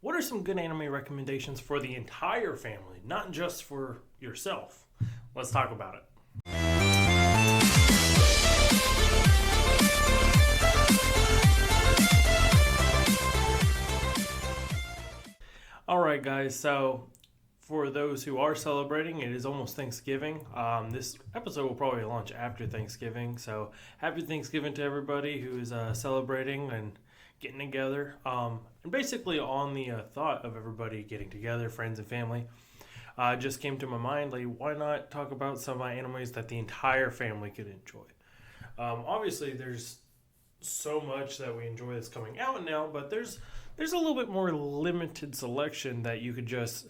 What are some good anime recommendations for the entire family, not just for yourself? Let's talk about it. All right, guys. So, for those who are celebrating, it is almost Thanksgiving. This episode will probably launch after Thanksgiving. So, happy Thanksgiving to everybody who's celebrating and getting together. And basically, on the thought of everybody getting together, friends and family, just came to my mind, like, why not talk about some animes that the entire family could enjoy? Obviously, there's so much that we enjoy that's coming out now, but there's a little bit more limited selection that you could just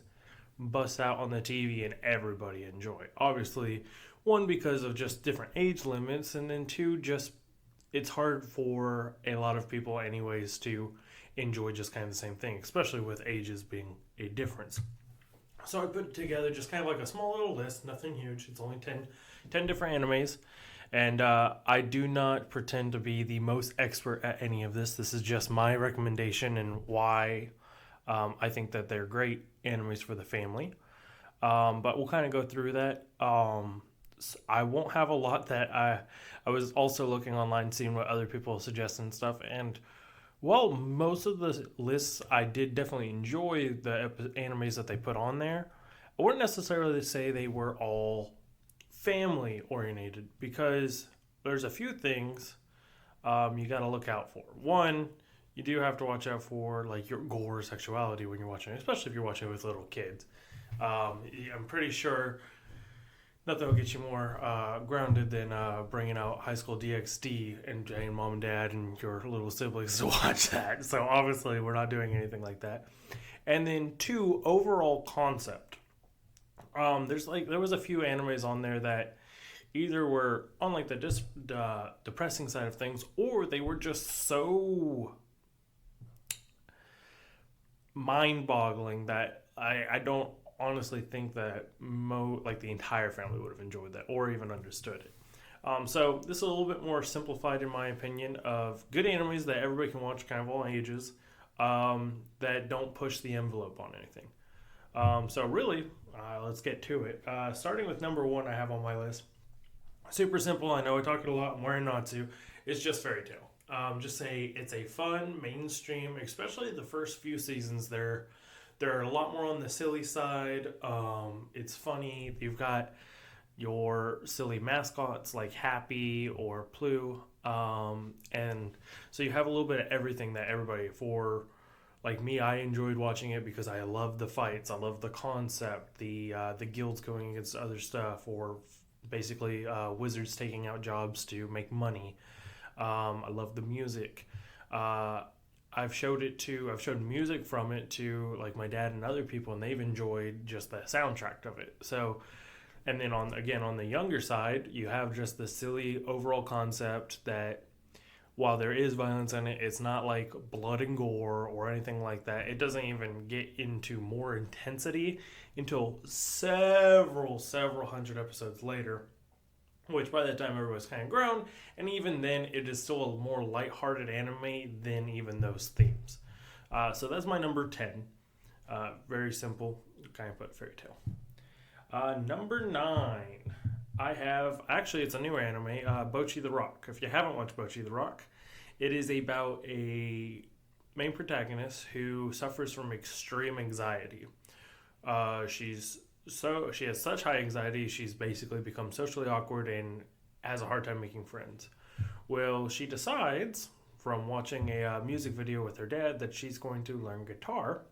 bust out on the TV and everybody enjoy. Obviously, one, because of just different age limits, and then two, just it's hard for a lot of people anyways to enjoy just kind of the same thing, especially with ages being a difference. So I put together just kind of like a small little list, nothing huge. It's only 10 different animes. And I do not pretend to be the most expert at any of this. This is just my recommendation and why I think that they're great animes for the family. But we'll kind of go through that. I won't have a lot that I was also looking online, seeing what other people suggest and stuff. And while most of the lists I did definitely enjoy the animes that they put on there, I wouldn't necessarily say they were all family oriented, because there's a few things you got to look out for. One, you do have to watch out for like your gore or sexuality when you're watching, especially if you're watching with little kids. I'm pretty sure nothing will get you more grounded than bringing out High School DxD and getting mom and dad and your little siblings to watch that. So obviously we're not doing anything like that. And then two, overall concept. There was a few animes on there that either were on like the depressing side of things, or they were just so mind-boggling that I don't honestly think that the entire family would have enjoyed that or even understood it. So this is a little bit more simplified in my opinion of good animes that everybody can watch, kind of all ages, that don't push the envelope on anything. So really, let's get to it. Starting with number one I have on my list. Super simple. I know I talk it a lot. I'm wearing not to. It's just Fairy Tail. It's a fun mainstream, especially the first few seasons. They're a lot more on the silly side. It's funny. You've got your silly mascots like Happy or Plue. And so you have a little bit of everything that everybody, for like me, I enjoyed watching it because I love the fights. I love the concept, the guilds going against other stuff, or basically wizards taking out jobs to make money. I love the music. I've showed music from it to like my dad and other people, and they've enjoyed just the soundtrack of it. So, and then on the younger side, you have just the silly overall concept that while there is violence in it, it's not like blood and gore or anything like that. It doesn't even get into more intensity until several hundred episodes later, which by that time everybody's kind of grown, and even then it is still a more lighthearted anime than even those themes. So that's my number 10. Very simple, kind of put Fairy Tail. Number 9, I have, actually it's a new anime, Bocchi the Rock. If you haven't watched Bocchi the Rock, it is about a main protagonist who suffers from extreme anxiety. She has such high anxiety, she's basically become socially awkward and has a hard time making friends. Well, she decides from watching a music video with her dad that she's going to learn guitar,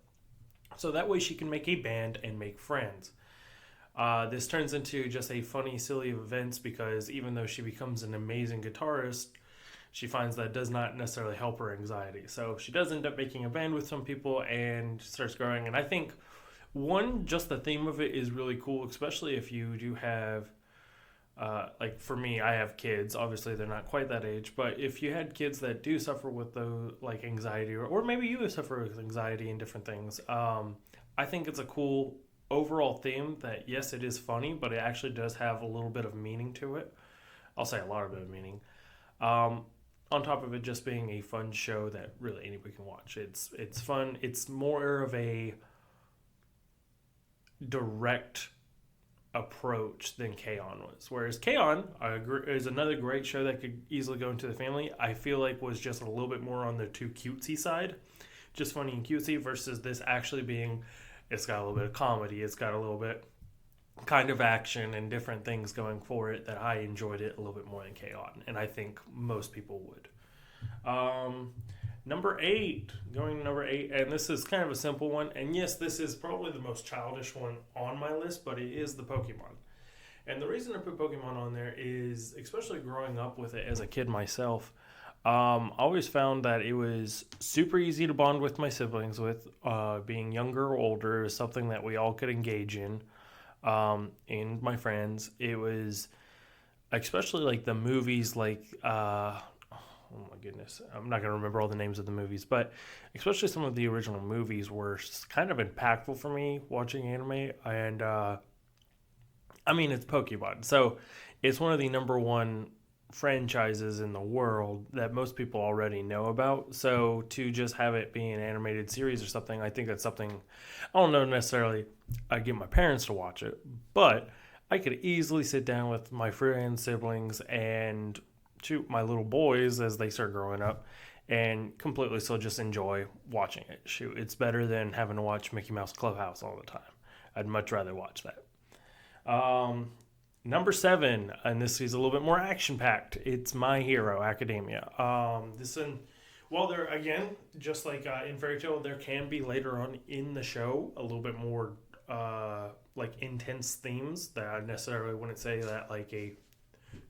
so that way she can make a band and make friends. This turns into just a funny, silly events because even though she becomes an amazing guitarist, she finds that does not necessarily help her anxiety. So she does end up making a band with some people and starts growing. And I think, one, just the theme of it is really cool, especially if you do have, like for me, I have kids. Obviously, they're not quite that age. But if you had kids that do suffer with the like anxiety, or maybe you suffer with anxiety and different things, I think it's a cool overall theme that, yes, it is funny, but it actually does have a little bit of meaning to it. I'll say a lot of bit of meaning. on top of it just being a fun show that really anybody can watch. It's fun. It's more of a direct approach than K-On! Was. Whereas K-On! Is another great show that could easily go into the family. I feel like was just a little bit more on the too cutesy side. Just funny and cutesy versus this actually being, it's got a little bit of comedy. It's got a little bit kind of action and different things going for it that I enjoyed it a little bit more than K-On! And I think most people would. Number 8, going to number 8, and this is kind of a simple one. And yes, this is probably the most childish one on my list, but it is the Pokemon. And the reason I put Pokemon on there is, especially growing up with it as a kid myself, I always found that it was super easy to bond with my siblings with. Being younger or older is something that we all could engage in. And my friends, it was especially like the movies, like oh my goodness, I'm not going to remember all the names of the movies, but especially some of the original movies were kind of impactful for me watching anime. And I mean, it's Pokemon, so it's one of the number one franchises in the world that most people already know about. So to just have it be an animated series or something, I think that's something, I don't know necessarily I'd get my parents to watch it, but I could easily sit down with my friends, siblings, and shoot, my little boys as they start growing up and completely still just enjoy watching it. Shoot, it's better than having to watch Mickey Mouse Clubhouse all the time. I'd much rather watch that. Number 7, and this is a little bit more action-packed. It's My Hero Academia. This one, well, there again, just like in Fairy Tail, there can be later on in the show a little bit more like intense themes that I necessarily wouldn't say that like a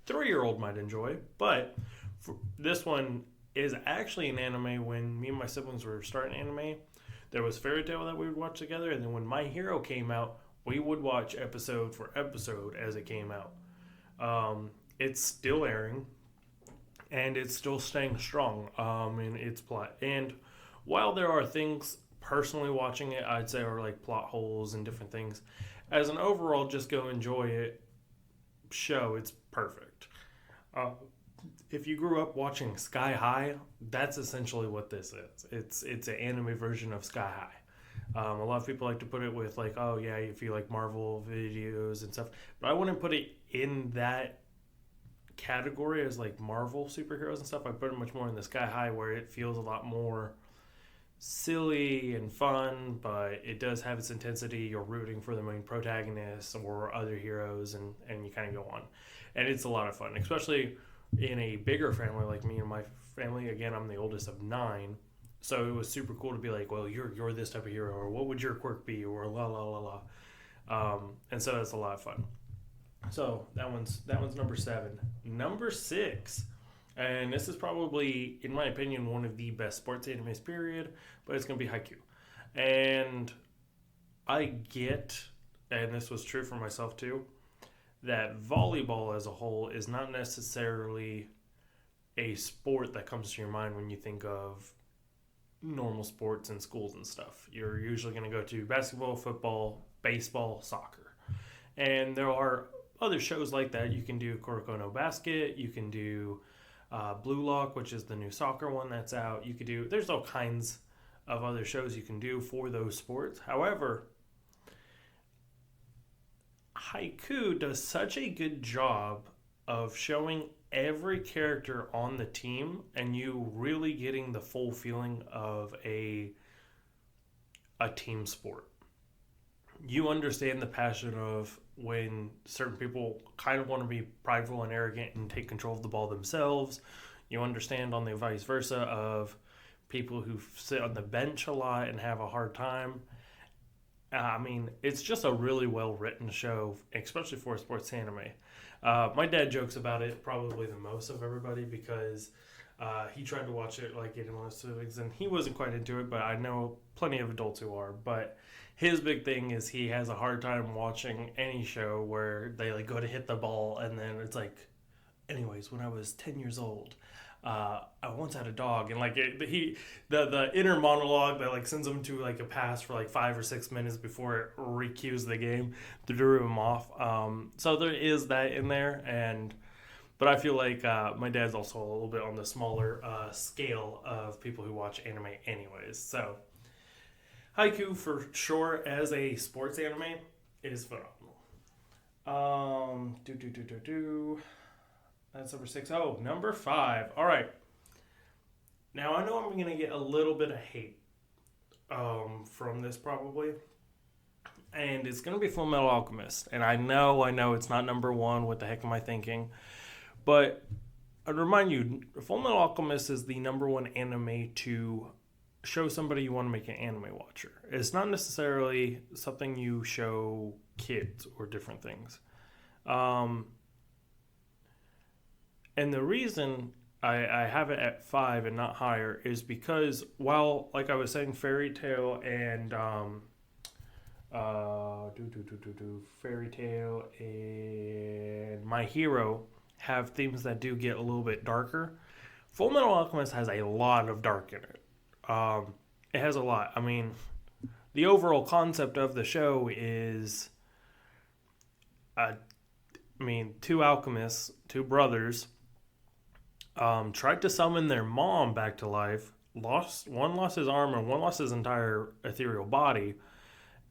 3-year-old might enjoy. But this one is actually an anime. When me and my siblings were starting anime, there was Fairy Tail that we would watch together, and then when My Hero came out, we would watch episode for episode as it came out. It's still airing, and it's still staying strong in its plot. And while there are things personally watching it, I'd say are like plot holes and different things, as an overall just go enjoy it show, it's perfect. If you grew up watching Sky High, that's essentially what this is. It's an anime version of Sky High. A lot of people like to put it with like, oh yeah, if you like Marvel videos and stuff, but I wouldn't put it in that category as like Marvel superheroes and stuff. I put it much more in the Sky High, where it feels a lot more silly and fun, but it does have its intensity. You're rooting for the main protagonist or other heroes, and you kind of go on, and it's a lot of fun, especially in a bigger family like me and my family. Again, I'm the oldest of 9. So it was super cool to be like, well, you're this type of hero, or what would your quirk be, or la la la la. And so that's a lot of fun. So that one's number 7. Number 6, and this is probably, in my opinion, one of the best sports animes period, but it's gonna be Haikyu. And I get, and this was true for myself too, that volleyball as a whole is not necessarily a sport that comes to your mind when you think of normal sports in schools and stuff. You're usually going to go to basketball, football, baseball, soccer. And there are other shows like that. You can do Kuroko no Basket. You can do Blue Lock, which is the new soccer one that's out. You could do, there's all kinds of other shows you can do for those sports. However, Haikyu does such a good job of showing every character on the team and you really getting the full feeling of a team sport. You understand the passion of when certain people kind of want to be prideful and arrogant and take control of the ball themselves. You understand on the vice versa of people who sit on the bench a lot and have a hard time. I mean, it's just a really well-written show, especially for a sports anime. My dad jokes about it probably the most of everybody because he tried to watch it like in one of siblings, and he wasn't quite into it, but I know plenty of adults who are. But his big thing is he has a hard time watching any show where they like go to hit the ball, and then it's like, anyways, when I was 10 years old, I once had a dog, and like the inner monologue that like sends him to like a pass for like 5 or 6 minutes before it re-cues the game to drew him off. So there is that in there, and But I feel like my dad's also a little bit on the smaller scale of people who watch anime, anyways. So Haikyu for sure as a sports anime is phenomenal. That's number 6. Oh, number 5. All right. Now I know I'm gonna get a little bit of hate from this probably, and it's gonna be Fullmetal Alchemist. And I know it's not number 1. What the heck am I thinking? But I'd remind you, Fullmetal Alchemist is the number 1 anime to show somebody you want to make an anime watcher. It's not necessarily something you show kids or different things. And the reason I have it at 5 and not higher is because while, like I was saying, Fairy Tail and Fairy Tail and My Hero have themes that do get a little bit darker, Fullmetal Alchemist has a lot of dark in it. It has a lot. I mean, the overall concept of the show is, two alchemists, two brothers, tried to summon their mom back to life. One lost his arm and one lost his entire ethereal body,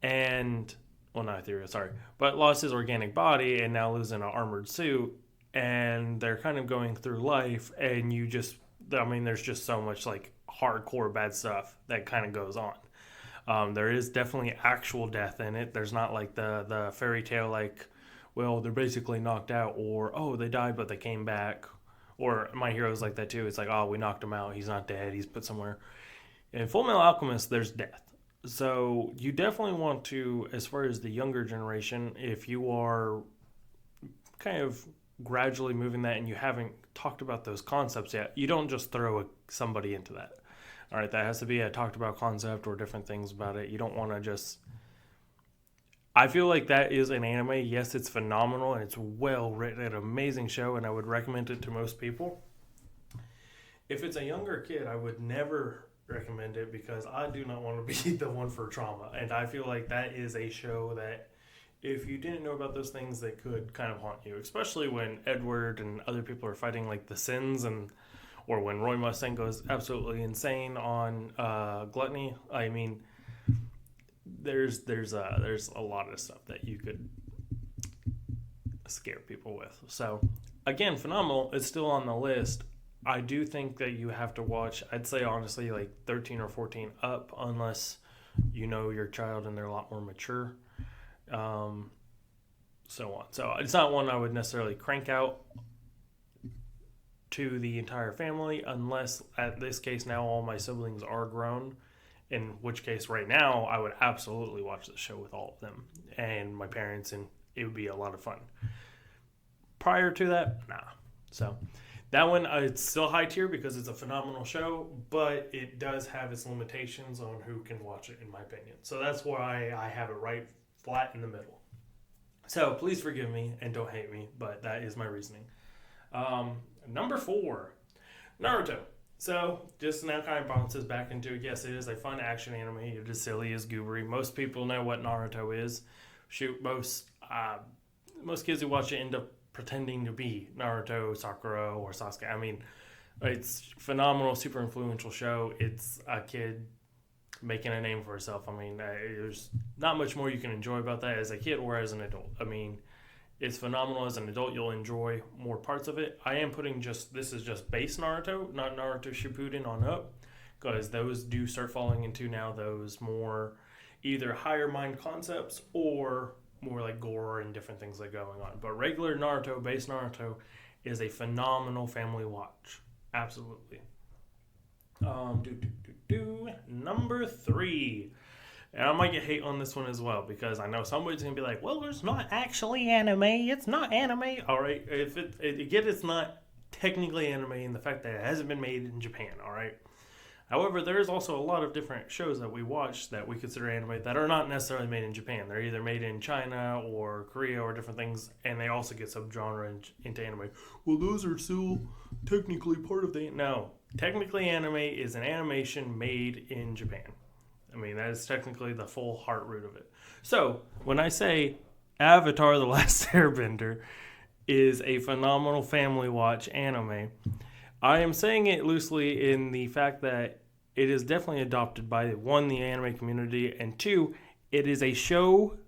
not ethereal, sorry, but lost his organic body and now lives in an armored suit. And they're kind of going through life, and there's just so much like hardcore bad stuff that kind of goes on. There is definitely actual death in it. There's not like the fairy tale like, well, they're basically knocked out, or oh, they died but they came back, or My Hero's like that too. It's like, oh, we knocked him out, he's not dead, he's put somewhere. In Fullmetal Alchemist, there's death. So you definitely want to, as far as the younger generation, if you are kind of gradually moving that and you haven't talked about those concepts yet, you don't just throw somebody into that. All right, that has to be a talked about concept or different things about it. You don't want to just... I feel like that is an anime. Yes, it's phenomenal and it's well written, an amazing show, and I would recommend it to most people. If it's a younger kid, I would never recommend it because I do not want to be the one for trauma. And I feel like that is a show that if you didn't know about those things, they could kind of haunt you, especially when Edward and other people are fighting like the Sins, or when Roy Mustang goes absolutely insane on Gluttony. I mean, there's a lot of stuff that you could scare people with. So again, phenomenal. It's still on the list. I do think that you have to watch, I'd say honestly, like 13 or 14 up, unless you know your child and they're a lot more mature. So on. So it's not one I would necessarily crank out to the entire family, unless at this case now all my siblings are grown, in which case right now I would absolutely watch the show with all of them and my parents, and it would be a lot of fun. Prior to that, nah. So that one, it's still high tier because it's a phenomenal show, but it does have its limitations on who can watch it, in my opinion. So that's why I have it right flat in the middle. So please forgive me and don't hate me, but that is my reasoning. Number 4, Naruto. So just now kind of bounces back into, yes, it is a fun action anime. It is silly, it's goobery. Most people know what Naruto is. Shoot, most kids who watch it end up pretending to be Naruto, Sakura, or Sasuke. I mean, it's phenomenal, super influential show. It's a kid making a name for herself. I mean, there's not much more you can enjoy about that as a kid or as an adult. I mean, it's phenomenal. As an adult, you'll enjoy more parts of it. I am putting this is just base Naruto, not Naruto Shippuden on up, because those do start falling into now those more either higher mind concepts or more like gore and different things that are going on. But regular Naruto, base Naruto, is a phenomenal family watch. Absolutely. Number 3. And I might get hate on this one as well, because I know somebody's going to be like, well, it's not actually anime. It's not anime. All right. It's not technically anime in the fact that it hasn't been made in Japan. All right. However, there is also a lot of different shows that we watch that we consider anime that are not necessarily made in Japan. They're either made in China or Korea or different things, and they also get subgenre into anime. Well, those are still technically part of the... No. Technically, anime is an animation made in Japan. I mean, that is technically the full heart root of it. So, when I say Avatar: The Last Airbender is a phenomenal family watch anime. I am saying it loosely in the fact that it is definitely adopted by one, the anime community, and two, it is a show,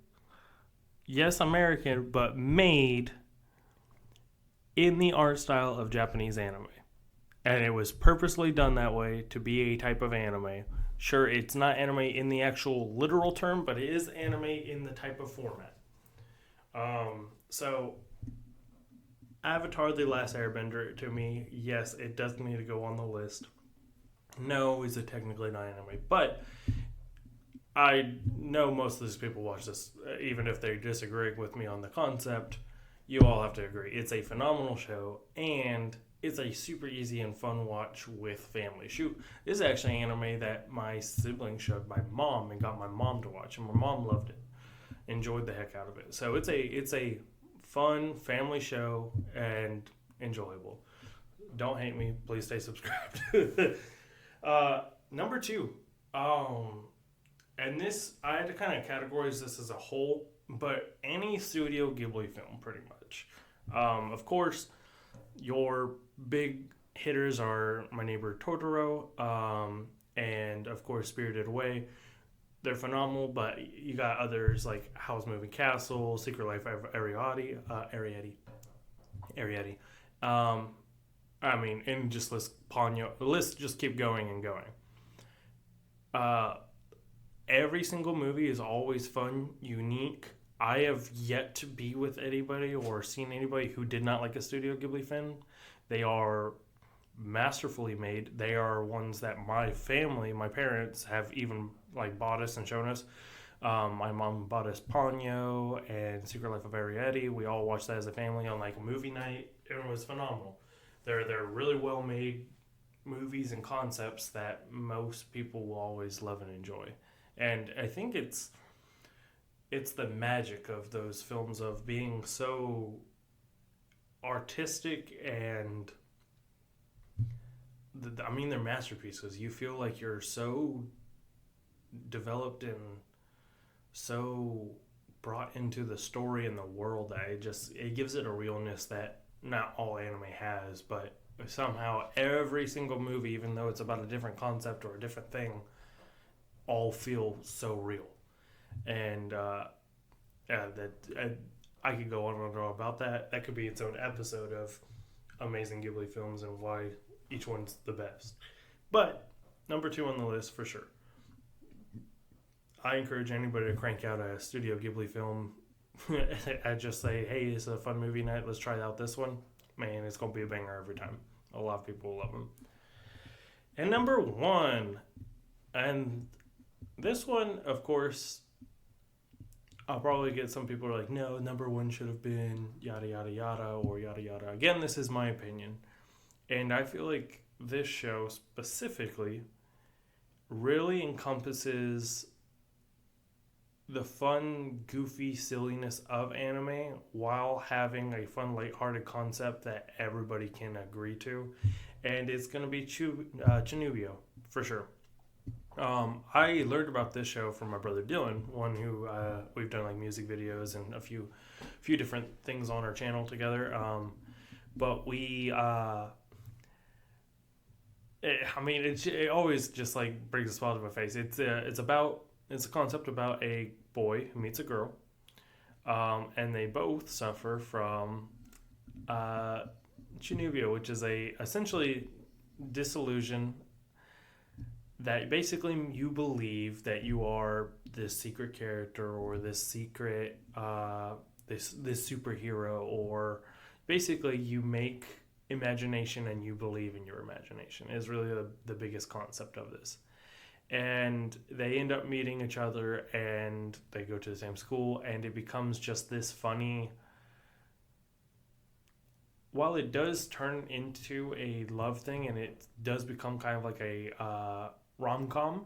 yes, American, but made in the art style of Japanese anime. And it was purposely done that way to be a type of anime. Sure, it's not anime in the actual literal term, but it is anime in the type of format. So, Avatar The Last Airbender, to me, yes, it does need to go on the list. No, is it technically not anime? But I know most of these people watch this, even if they disagree with me on the concept. You all have to agree. It's a phenomenal show, and it's a super easy and fun watch with family. Shoot, this is actually an anime that my siblings showed my mom and got my mom to watch, and my mom loved it, enjoyed the heck out of it. So it's a fun family show and enjoyable. Don't hate me. Please stay subscribed. Number two, and this I had to kind of categorize this as a whole, but any Studio Ghibli film, pretty much. Of course, your big hitters are My Neighbor Totoro, and of course Spirited Away. They're phenomenal, but you got others like Howl's Moving Castle, Secret Life of Arrietty. I mean, and just the list just keep going and going. Every single movie is always fun, unique. I have yet to be with anybody or seen anybody who did not like a Studio Ghibli film. They are masterfully made. They are ones that my family, my parents, have even like bought us and shown us. My mom bought us Ponyo and Secret Life of Arrietty. We all watched that as a family on like a movie night. It was phenomenal. They're really well made movies and concepts that most people will always love and enjoy. And I think it's the magic of those films of being so artistic and they're masterpieces. You feel like you're so developed and so brought into the story and the world that it gives it a realness that not all anime has, but somehow every single movie, even though it's about a different concept or a different thing, all feel so real. And I could go on and on about that. That could be its own episode of amazing Ghibli films and why each one's the best. But number two on the list for sure. I encourage anybody to crank out a Studio Ghibli film. I just say, hey, it's a fun movie night. Let's try out this one. Man, it's going to be a banger every time. A lot of people will love them. And number one, and this one, of course, I'll probably get some people who are like, no, number one should have been yada, yada, yada, or yada, yada. Again, this is my opinion. And I feel like this show specifically really encompasses the fun, goofy silliness of anime while having a fun, lighthearted concept that everybody can agree to. And it's going to be Chunibyo, for sure. I learned about this show from my brother Dylan, one who we've done like music videos and a few different things on our channel together. But we, it always just like brings a smile to my face. It's a concept about a boy who meets a girl, and they both suffer from Chunibyo, which is essentially disillusion. That basically you believe that you are this secret character or this secret this superhero, or basically you make imagination and you believe in your imagination is really the biggest concept of this. And they end up meeting each other and they go to the same school, and it becomes just this funny, while it does turn into a love thing and it does become kind of like a rom-com,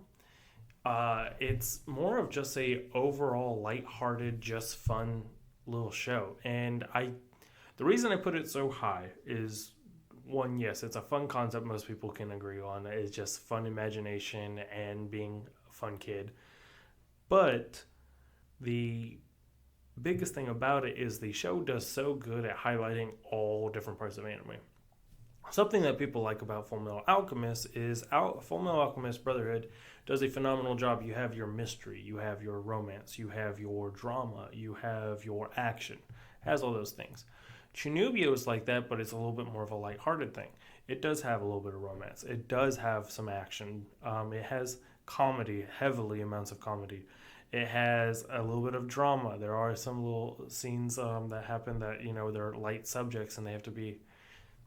it's more of just a overall lighthearted, just fun little show. And the reason I put it so high is, one, yes, it's a fun concept most people can agree on. It's just fun imagination and being a fun kid. But the biggest thing about it is the show does so good at highlighting all different parts of anime. Something that people like about Fullmetal Alchemist is Fullmetal Alchemist Brotherhood does a phenomenal job. You have your mystery, you have your romance, you have your drama, you have your action. It has all those things. Chinubio is like that, but it's a little bit more of a lighthearted thing. It does have a little bit of romance. It does have some action. It has comedy, heavily amounts of comedy. It has a little bit of drama. There are some little scenes that happen that, they're light subjects and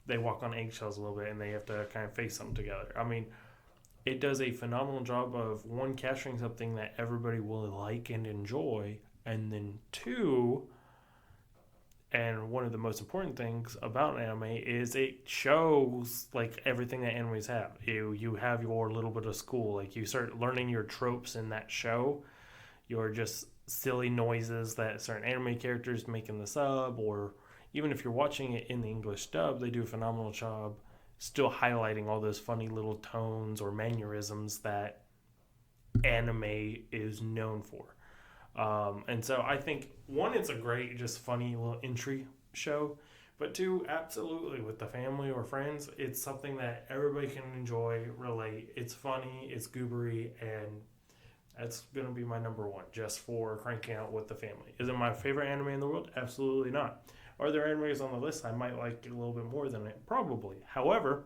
they walk on eggshells a little bit and they have to kind of face something together. I mean, it does a phenomenal job of, one, capturing something that everybody will like and enjoy, and then two, and one of the most important things about anime is it shows like everything that animes have. You have your little bit of school, like you start learning your tropes in that show. Your just silly noises that certain anime characters make in the sub, or even if you're watching it in the English dub, they do a phenomenal job still highlighting all those funny little tones or mannerisms that anime is known for. And so I think, one, it's a great, just funny little entry show, but two, absolutely with the family or friends, it's something that everybody can enjoy, relate. It's funny, it's goobery, and that's going to be my number one, just for cranking out with the family. Is it my favorite anime in the world? Absolutely not. Are there animes on the list I might like a little bit more than it? Probably. However,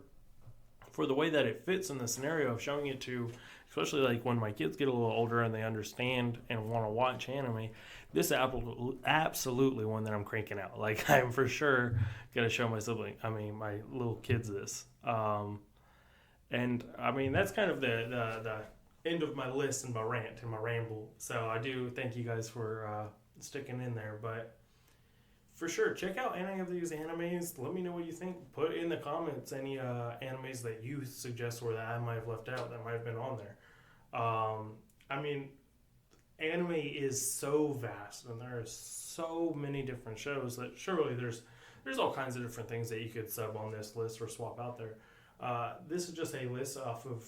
for the way that it fits in the scenario of showing it to, especially like when my kids get a little older and they understand and want to watch anime, this is absolutely one that I'm cranking out. Like, I'm for sure going to show my little kids this. And I mean, that's kind of the end of my list and my rant and my ramble. So I do thank you guys for sticking in there, but for sure, check out any of these animes. Let me know what you think. Put in the comments any animes that you suggest or that I might have left out that might have been on there. I mean, anime is so vast, and there are so many different shows that surely there's all kinds of different things that you could sub on this list or swap out there. This is just a list off of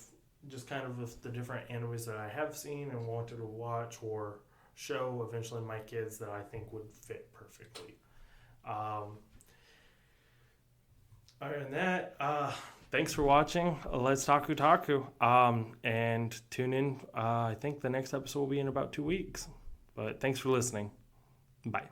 just kind of the different animes that I have seen and wanted to watch or show eventually my kids that I think would fit perfectly. Other than that, thanks for watching. Let's Taku. And tune in. I think the next episode will be in about 2 weeks. But thanks for listening. Bye.